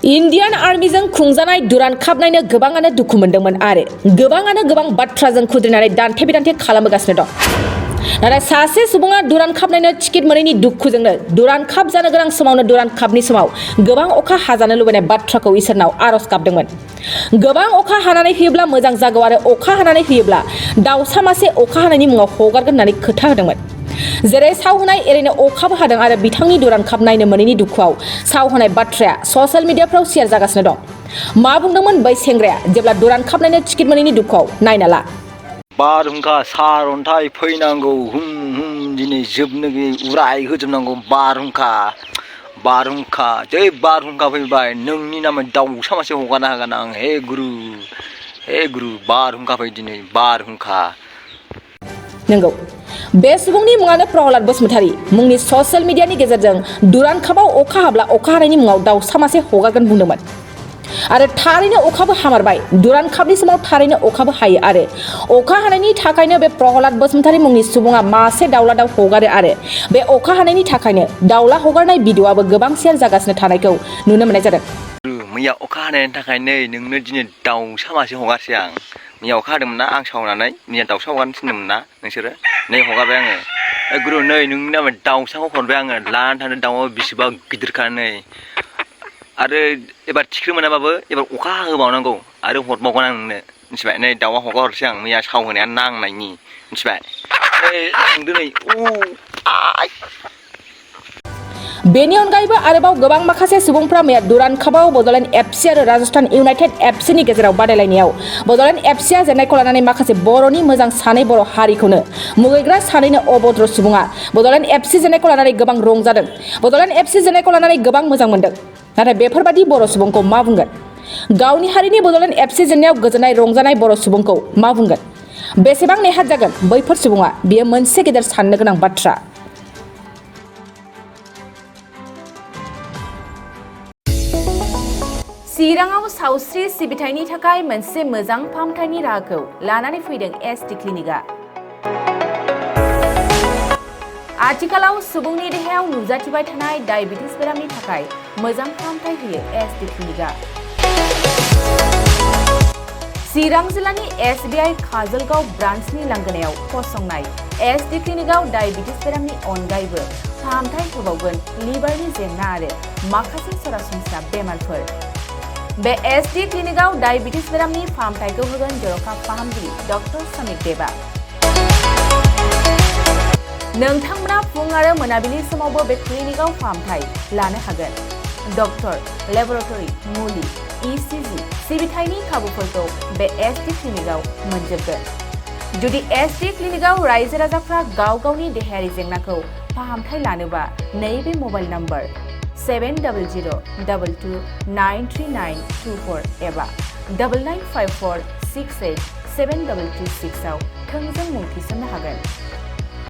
Indian Army जों खुंजानाय DURAND CUP नायनो गोबाङानो दुखु मोनदोंमोन आरो गोबाङानो गोबां बाथ्राजों खुद्रिनानै दान्थे-बिदान्थे खालामगासिनो दं। नाथाय सासे सुबुङा DURAND CUP नायनो टिकेट मोनैनि दुखुजोंनो DURAND CUP जानो गोनां समावनो DURAND CUPनि समाव गोबां अखा हाजानो लुबैनाय बाथ्राखौ इसोरनाव आरज गाबदोंमोन। गोबां अखा हानानै होयोब्ला मोजां जागौ आरो अखा हानानै होयोब्ला दाउसा मासे अखा हानायनि मुङाव हगारगोन होननानै खोथा होदोंमोन। जेरै साव होनाय एरैनो अखाबो हादों आरो बिथांनि DURAND CUP नायनो मोनैनि दुखुआव साव होनाय बाथ्राया ससियेल मिडियाफ्राव शेयार जागासिनो दं। मा बुंदोंमोन बै सेंग्राया जेब्ला DURAND CUP नायनो टिकेट मोनैनि दुखुआव नायना ला। बारहुंखा सारअन्थाइ फैनांगौ हुम दिनै जोबनो उराय होजोबनांगौ बारहुंखा जै बारहुंखा फैबाय नोंनि नामै दाउसा मासे हगारना होगोन आं हे गुरु बारहुंखा फै दिनै बारहुंखा। नंगौ बे सुबुंनि मुङानो प्रहलाद बसुमतारी मुंनि ससियेल मिडियानि गेजेरजों DURAND CUPआव अखा हाब्ला अखा हानायनि मुङाव दाउसा मासे हगारगोन बुंदोंमोन आरो थारैनो अखाबो हामारबाय। DURAND CUPनि समाव थारैनो अखाबो हायो आरो अखा हानायनि थाखायनो बे प्रहलाद बसुमतारी मुंनि सुबुङा मासे दाउला दाउ हगारो आरो बे अखा हानायनि थाखायनो दाउला हगारनाय भिडिअ'आबो गोबां शेयार जागासिनो थानायखौ नुनो मोननाय जादों। मैया अखा हानायनि थाखाय नै नोंनो दिनै दाउसा मासे हगारसै आं। मैया अखा हादोंमोन ना आं सावनानै मैया दाउसा हगारनो थिनदोंमोन ना नोंसोरो नै हगारबाय आङो। गुरु नै नोंनि नामै दाउसाखौ हरबाय आङो लानानै थानो दाउआ बेसेबा गिदिरखा नै आरो एबार थिखोनो मोनाबाबो एबार अखा होबावनांगौ आरो हरबावगोन आं नोंनो मिथिबाय। नै दाउआ हगारहरसै आं मैया सावहोनाया नांनायनि मिथिबाय। दिनै बेनि अनगायैबो आरोबाव गोबां माखासे सुबुंफ्रा मैया DURAND CUPआव बड'लेण्ड FC आरो राजस्थान इउनाइटेड FCनि गेजेराव बादायलायनायाव बड'लेण्ड FCआ जेननायखौ लानानै माखासे बर'नि मोजां सानै बर' हारिखौनो मुगैग्रा सानैनो अभद्र सुबुङा बड'लेण्ड FC जेननायखौ लानानै गोबां रंजादों। बड'लेण्ड FC जेननायखौ लानानै गोबां मोजां मोनदों। नाथाय बेफोरबादि बर' सुबुंखौ मा बुंगोन? गावनि हारिनि बड'लेण्ड FC जेननायाव गोजोननाय रंजानाय बर' सुबुंखौ मा बुंगोन? बेसेबां नेहाथ जागोन बैफोर सुबुङा? बेयो मोनसे गेदेर साननो गोनां बाथ्रा। चिराङाव सावस्रि सिबिथायनि थाखाय मोनसे मोजां फाहामथायनि राहाखौ लानानै फैदों SD क्लिनिकआ। आथिखालाव सुबुंनि देहायाव नुजाथिबाय थानाय डायबिटिस बेरामनि थाखाय मोजां फाहामथाय होयो SD क्लिनिकआ। चिरां जिल्लानि SBI काजलगाव ब्रान्चनि लांगोनायाव फसंनाय SD क्लिनिकआव डायबिटिस बेरामनि अनगायैबो फाहामथाय होबावगोन लिभारनि जेंना आरो माखासे सरासनस्रा बेमारफोर। बे SD क्लिनिकआव डायबिटिस बेरामनि फाहामथायखौ होगोन जर'खा फाहामगिरि डक्टर समित देबा। नोंथांमोना फुं आरो मोनाबिलि समावबो बे क्लिनिकआव फाहामथाय लानो हागोन। डक्टर, लेबरेटरि, मुलि, ECG सिबिथायनि खाबुफोरखौ बे SD क्लिनिकआव मोनजोबगोन। जुदि SD क्लिनिकआव रायजो राजाफ्रा गाव गावनि देहायारि जेंनाखौ फाहामथाय लानोबा नैबे मबाइल नम्बर 7002293924 एबा 9954687226 आव थोंजों मुं थिसननो हागोन।